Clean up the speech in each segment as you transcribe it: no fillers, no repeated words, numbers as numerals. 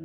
Hey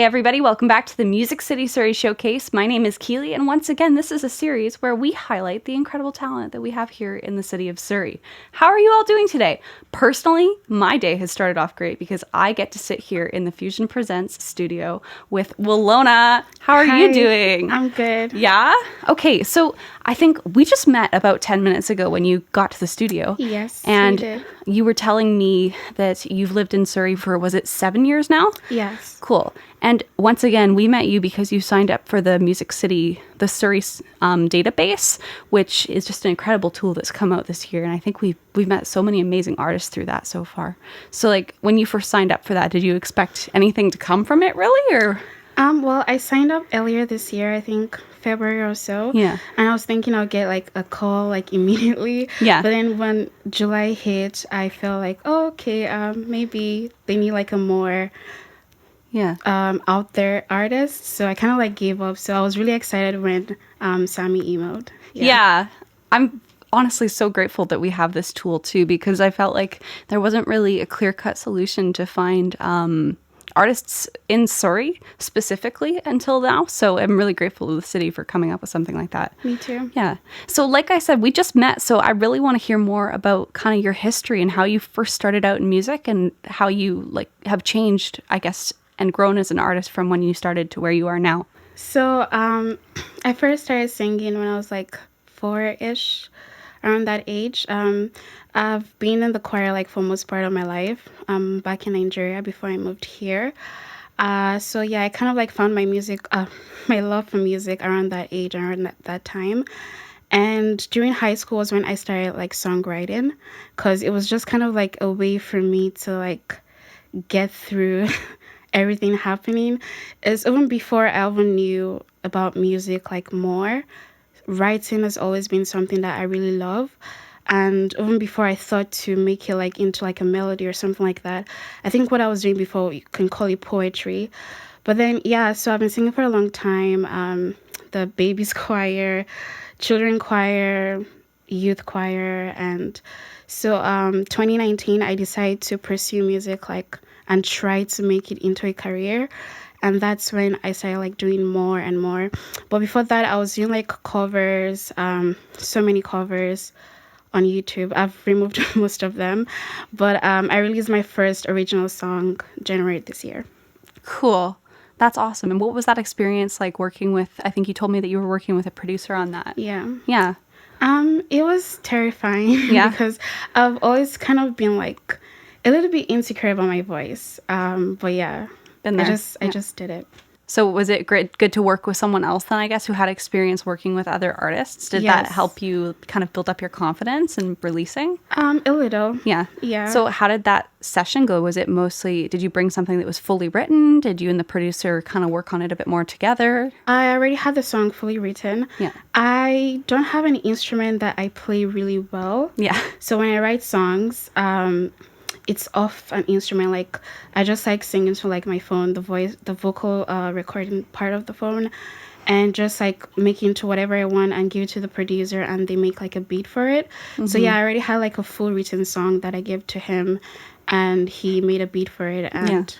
everybody, welcome back to the Music City Surrey Showcase. My name is Keely, and once again, this is a series where we highlight the incredible talent that we have here in the city of Surrey. How are you all doing today? Personally, my day has started off great because I get to sit here in the FUSIONpresents studio with Wilona. How are you doing? I'm good. Yeah? Okay, so I think we just met about 10 minutes ago when you got to the studio. Yes, and we did. You were telling me that you've lived in Surrey for, was it 7 years now? Yes. Cool. And once again, we met you because you signed up for the Music City, the Surrey database, which is just an incredible tool that's come out this year. And I think we've met so many amazing artists through that so far. So like when you first signed up for that, did you expect anything to come from it really, or? Well, I signed up earlier this year, I think February or so. Yeah. And I was thinking I'll get like a call like immediately. Yeah. But then when July hit, I felt like, oh, okay, maybe they need like a more out there artist. So I kind of like gave up. So I was really excited when Sami emailed. Yeah. I'm honestly so grateful that we have this tool too, because I felt like there wasn't really a clear-cut solution to find artists in Surrey specifically until now. So I'm really grateful to the city for coming up with something like that. Me too. Yeah. So like I said, we just met. So I really want to hear more about kind of your history and how you first started out in music and how you like have changed, I guess, and grown as an artist from when you started to where you are now. So I first started singing when I was like 4-ish, around that age. I've been in the choir like for most part of my life, back in Nigeria before I moved here. So yeah, I kind of like found my music, my love for music around that age, around that time. And during high school was when I started like songwriting, because it was just kind of like a way for me to like get through everything happening. Is even before I even knew about music like more, writing has always been something that I really love. And even before I thought to make it like into like a melody or something like that, I think what I was doing before, you can call it poetry. But then yeah, so I've been singing for a long time. The babies choir, children choir, youth choir. And so 2019 I decided to pursue music like and try to make it into a career. And that's when I started like doing more and more. But before that, I was doing like covers, so many covers on YouTube. I've removed most of them. But I released my first original song January this year. Cool. That's awesome. And what was that experience like working with, I think you told me that you were working with a producer on that. Yeah. Yeah. It was terrifying. Yeah. Because I've always kind of been like a little bit insecure about my voice. But yeah, Been there. I just did it. So was it good to work with someone else then, I guess, who had experience working with other artists? Did that help you kind of build up your confidence in releasing? A little. Yeah. Yeah. So how did that session go? Was it mostly, did you bring something that was fully written? Did you and the producer kind of work on it a bit more together? I already had the song fully written. Yeah. I don't have an instrument that I play really well. Yeah. So when I write songs, it's off an instrument. Like I just like sing into like my phone, the vocal recording part of the phone, and just like make it into whatever I want and give it to the producer, and they make like a beat for it. Mm-hmm. So yeah, I already had like a full written song that I gave to him, and he made a beat for it, and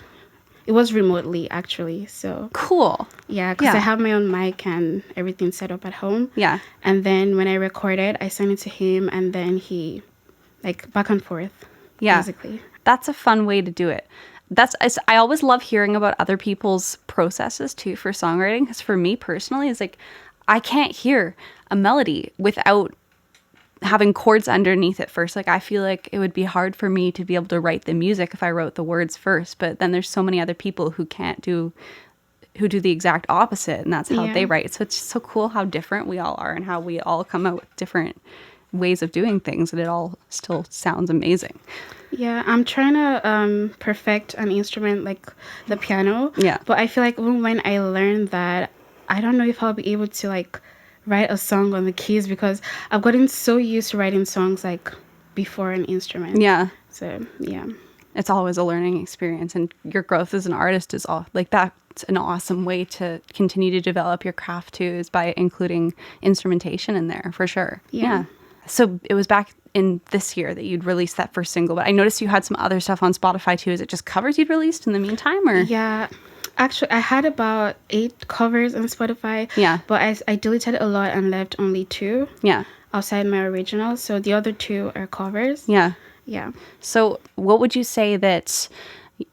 it was remotely actually. So cool. Yeah, because I have my own mic and everything set up at home. Yeah. And then when I recorded, I sent it to him, and then he like back and forth. Yeah, basically. That's a fun way to do it. I always love hearing about other people's processes too for songwriting, because for me personally, it's like I can't hear a melody without having chords underneath it first. Like I feel like it would be hard for me to be able to write the music if I wrote the words first. But then there's so many other people who do the exact opposite, and that's how they write. So it's so cool how different we all are and how we all come out with different ways of doing things, and it all still sounds amazing. Yeah, I'm trying to perfect an instrument like the piano. Yeah. But I feel like even when I learned that, I don't know if I'll be able to like write a song on the keys, because I've gotten so used to writing songs like before an instrument. Yeah. So yeah. It's always a learning experience, and your growth as an artist is all like that's an awesome way to continue to develop your craft too, is by including instrumentation in there for sure. Yeah. So it was back in this year that you'd released that first single, but I noticed you had some other stuff on Spotify too. Is it just covers you'd released in the meantime, or? Yeah. Actually, I had about 8 covers on Spotify. Yeah. But I deleted a lot and left only 2. Yeah. Outside my original. So the other 2 are covers. Yeah. Yeah. So what would you say that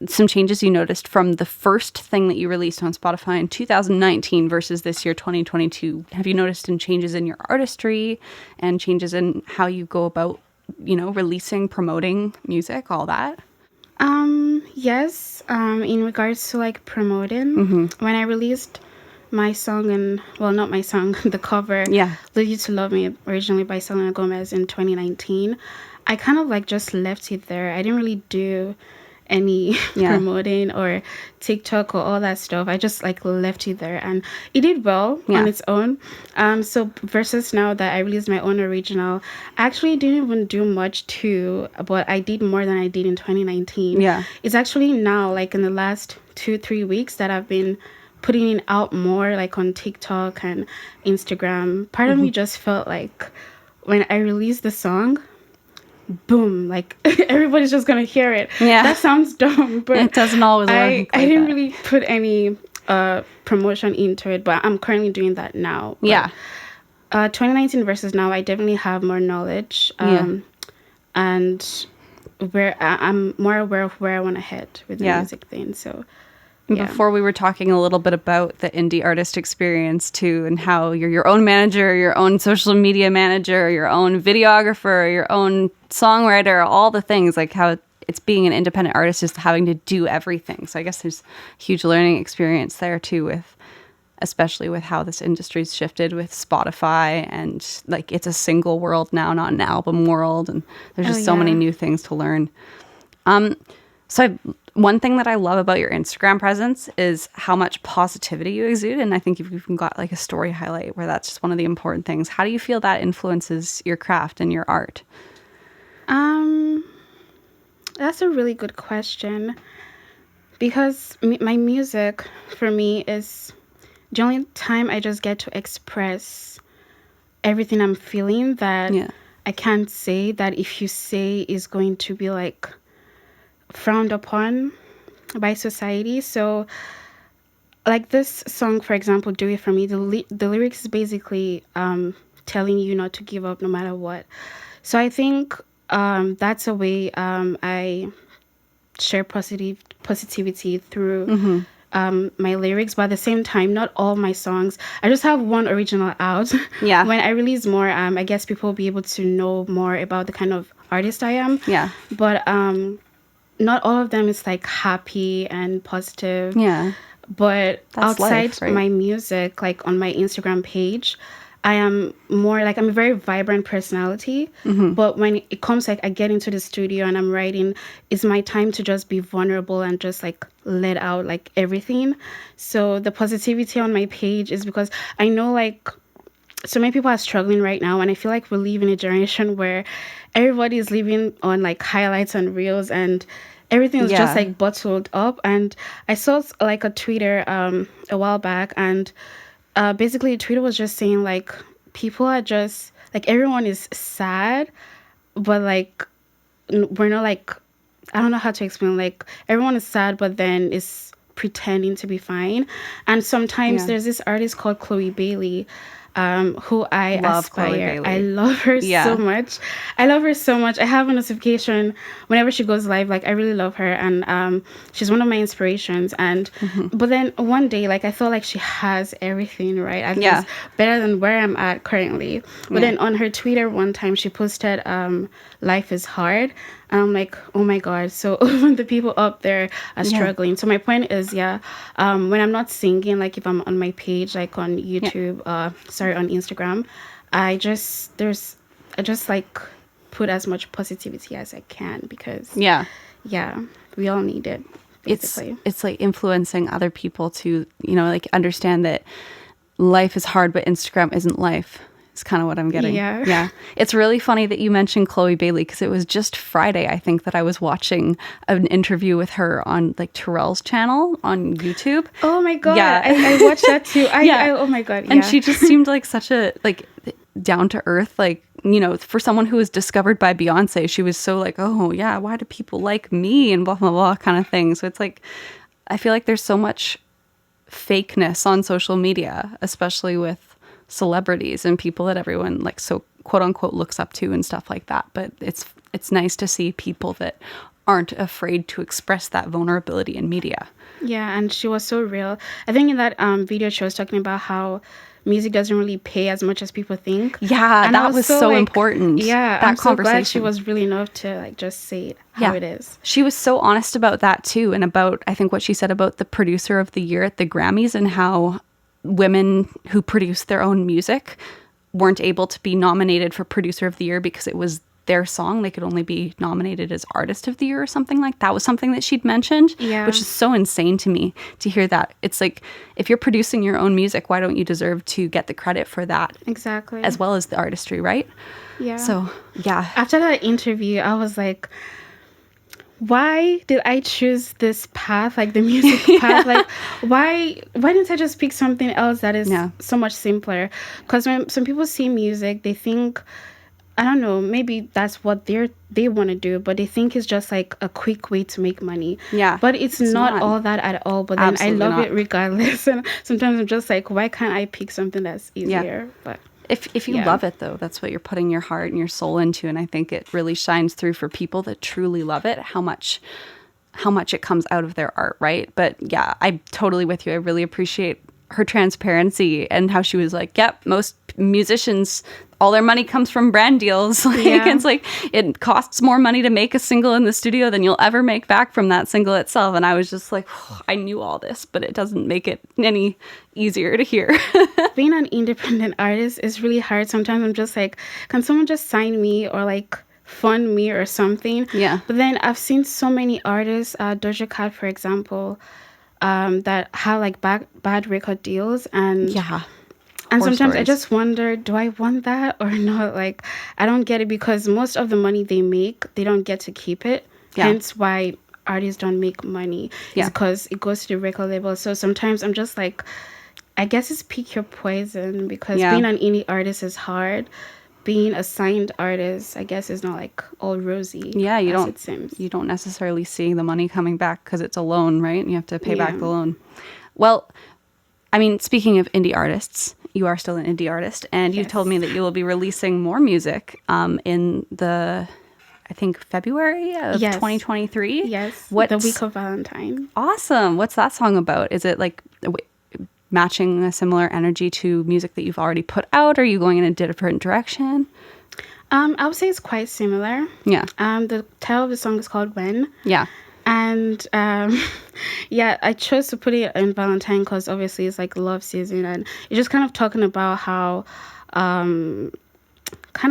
some changes you noticed from the first thing that you released on Spotify in 2019 versus this year, 2022? Have you noticed in changes in your artistry and changes in how you go about, releasing, promoting music, all that? Yes. In regards to like promoting, when I released my song not my song, the cover, Lead You to Love Me, originally by Selena Gomez in 2019, I kind of like just left it there. I didn't really do any promoting or TikTok or all that stuff. I just like left it there, and it did well on its own. So versus now that I released my own original, I actually didn't even do much too, but I did more than I did in 2019. Yeah. It's actually now like in the last 2-3 weeks that I've been putting it out more like on TikTok and Instagram. Part of me just felt like when I released the song, boom, like everybody's just gonna hear it. Yeah, that sounds dumb, but it doesn't always work. I didn't really put any promotion into it, but I'm currently doing that now. But, 2019 versus now, I definitely have more knowledge, and where I'm more aware of where I want to head with the music thing. So. Before we were talking a little bit about the indie artist experience too, and how you're your own manager, your own social media manager, your own videographer, your own songwriter, all the things, like how it's being an independent artist, just having to do everything. So I guess there's a huge learning experience there too, especially with how this industry's shifted with Spotify, and like it's a single world now, not an album world, and there's just so many new things to learn. One thing that I love about your Instagram presence is how much positivity you exude. And I think you've even got like a story highlight where that's just one of the important things. How do you feel that influences your craft and your art? That's a really good question. Because my music, for me, is the only time I just get to express everything I'm feeling that I can't say, that if you say is going to be like frowned upon by society. So like this song, for example, Do It For Me, the lyrics is basically telling you not to give up no matter what. So I think that's a way I share positivity through my lyrics, but at the same time, not all my songs. I just have one original out. When I release more, I guess people will be able to know more about the kind of artist I am. But not all of them is like happy and positive. But that's outside life, right? My music, like on my Instagram page, I am more like, I'm a very vibrant personality. But when it comes like I get into the studio and I'm writing, it's my time to just be vulnerable and just like let out like everything. So the positivity on my page is because I know like so many people are struggling right now, and I feel like we live in a generation where everybody is living on like highlights and reels, and everything is just like bottled up. And I saw like a Twitter a while back, and basically Twitter was just saying like people are just like, everyone is sad, but like we're not like, I don't know how to explain, like everyone is sad but then is pretending to be fine. And sometimes there's this artist called Chloe Bailey, who I aspire. I love her so much. I love her so much. I have a notification whenever she goes live. Like I really love her, and she's one of my inspirations. And but then one day, like I felt like she has everything, right? At least better than where I'm at currently. But then on her Twitter one time, she posted, "Life is hard." And I'm like, oh my God. So the people up there are struggling. So my point is, when I'm not singing, like if I'm on my page, like on YouTube, on Instagram, I just like put as much positivity as I can, because we all need it, basically. It's like influencing other people to, like understand that life is hard, but Instagram isn't life. It's kind of what I'm getting. Yeah. Yeah. It's really funny that you mentioned Chloe Bailey because it was just Friday, I think, that I was watching an interview with her on like Terrell's channel on YouTube. Oh my God. Yeah. I watched that too. Oh my God. Yeah. And she just seemed like such a like down to earth, like, you know, for someone who was discovered by Beyonce, she was so like, oh yeah, why do people like me and blah, blah, blah kind of thing. So it's like, I feel like there's so much fakeness on social media, especially with celebrities and people that everyone like so quote unquote looks up to and stuff like that. But it's nice to see people that aren't afraid to express that vulnerability in media. Yeah, and she was so real. I think in that video she was talking about how music doesn't really pay as much as people think. Yeah, and that was so important. Yeah, that I'm so glad conversation. she was really enough to like just say it how it is. She was so honest about that too, and about I think what she said about the producer of the year at the Grammys and how women who produce their own music weren't able to be nominated for producer of the year because it was their song. They could only be nominated as artist of the year or something like that was something that she'd mentioned, which is so insane to me to hear that. It's like, if you're producing your own music, why don't you deserve to get the credit for that? Exactly. As well as the artistry, right? Yeah. So, yeah. After that interview, I was like, why did I choose this path, like the music path? Like, why didn't I just pick something else that is so much simpler? Because when some people see music, they think, I don't know, maybe that's what they want to do, but they think it's just like a quick way to make money. Yeah. But it's not all that at all. But then Absolutely I love not. it regardless. And sometimes I'm just like, why can't I pick something that's easier? But if you love it, though, that's what you're putting your heart and your soul into. And I think it really shines through for people that truly love it, how much it comes out of their art, right? But yeah, I'm totally with you. I really appreciate her transparency and how she was like, yep, most musicians, all their money comes from brand deals. Like, it's like, it costs more money to make a single in the studio than you'll ever make back from that single itself. And I was just like, I knew all this, but it doesn't make it any easier to hear. Being an independent artist is really hard. Sometimes I'm just like, can someone just sign me or like fund me or something? Yeah. But then I've seen so many artists, Doja Cat, for example, that have like bad record deals. And sometimes stories. I just wonder, do I want that or not? Like, I don't get it because most of the money they make, they don't get to keep it. Hence why artists don't make money. It's because it goes to the record label. So sometimes I'm just like, I guess it's pick your poison because being an indie artist is hard. Being a signed artist, I guess, is not like all rosy. Yeah, you don't necessarily see the money coming back because it's a loan, right? And you have to pay back the loan. Well, I mean, speaking of indie artists, you are still an indie artist, and you told me that you will be releasing more music in the, I think, February of 2023. Yes, the week of Valentine. Awesome. What's that song about? Is it like matching a similar energy to music that you've already put out? Or are you going in a different direction? I would say it's quite similar. Yeah. The title of the song is called When. Yeah. And I chose to put it in Valentine because obviously it's like love season, and it's just kind of talking about how kind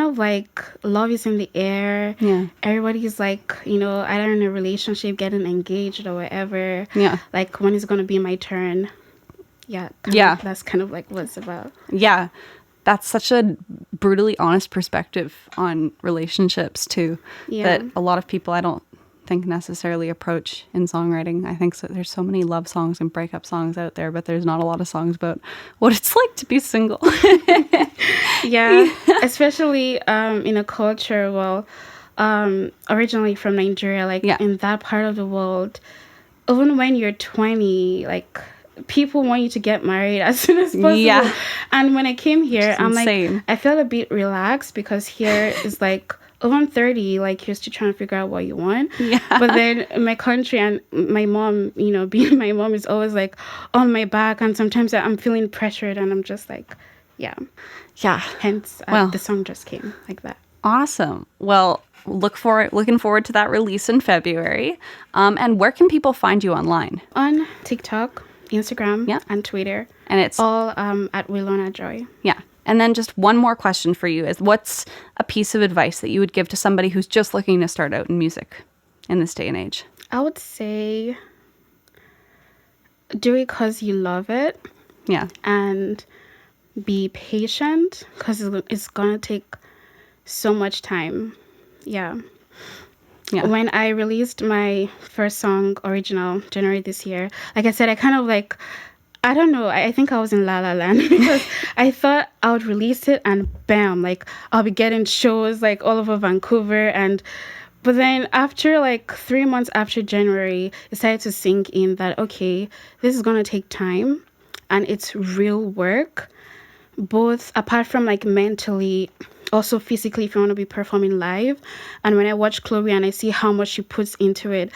of like love is in the air. Yeah. Everybody's like, either in a relationship, getting engaged or whatever. Yeah. Like, when is going to be my turn? Yeah. That's kind of like what it's about. Yeah. That's such a brutally honest perspective on relationships too. Yeah. That a lot of people, I don't think, necessarily approach in songwriting. I think there's so many love songs and breakup songs out there, but there's not a lot of songs about what it's like to be single. Yeah. Especially in a culture, originally from Nigeria, like in that part of the world, even when you're 20, like, people want you to get married as soon as possible. Yeah. And when I came here, I'm insane. Like, I felt a bit relaxed because here is like, I'm 30, like, you're still trying to figure out what you want. Yeah. But then in my country, and my mom, being my mom, is always like on my back. And sometimes I'm feeling pressured, and I'm just like, yeah. Hence, the song just came like that. Awesome. Well, looking forward to that release in February. And where can people find you online? On TikTok, Instagram, and Twitter. And it's all at Wilona Joy. Yeah. And then just one more question for you is, what's a piece of advice that you would give to somebody who's just looking to start out in music in this day and age? I would say do it because you love it. Yeah. And be patient because it's gonna take so much time. Yeah. Yeah. When I released my first song, original, January this year, like I said, I kind of like, I don't know, I think I was in La La Land because I thought I would release it and bam, like I'll be getting shows like all over Vancouver. But then after like 3 months after January, it started to sink in that, okay, this is going to take time and it's real work, both apart from like mentally, also physically if you want to be performing live. And when I watch Chloe and I see how much she puts into it,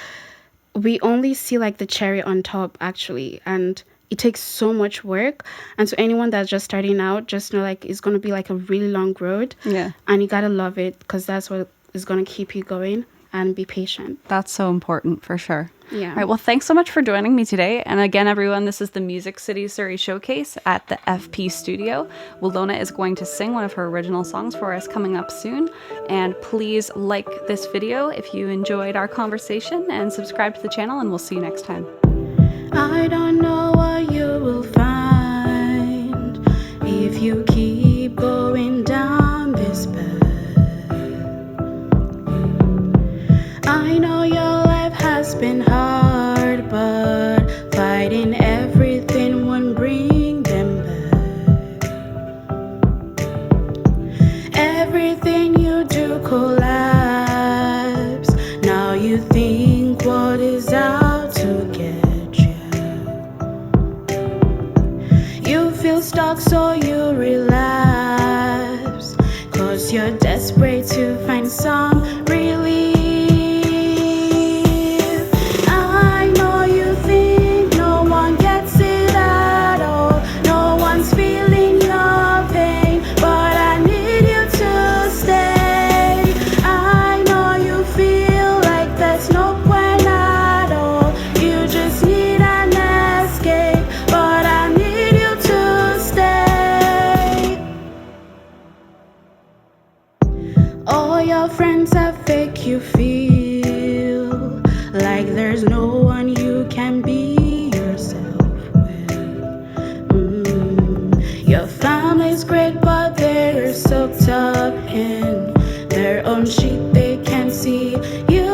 we only see like the cherry on top actually, and it takes so much work. And so anyone that's just starting out, just know like it's going to be like a really long road. Yeah. And you got to love it because that's what is going to keep you going, and be patient. That's so important for sure. Yeah. All right. Well, thanks so much for joining me today. And again, everyone, this is the Music City Surrey Showcase at the FP Studio. Wilona is going to sing one of her original songs for us coming up soon. And please like this video if you enjoyed our conversation, and subscribe to the channel, and we'll see you next time. I don't know what you will find if you keep going down this path. I know your life has been hard, but fighting everything won't bring them back. Everything you do collapse. Now you think what is out to get you. You feel stuck, so you relapse, 'cause you're desperate to find some relief. You feel like there's no one you can be yourself with. Your family's great, but they're soaked up in their own shit. They can't see you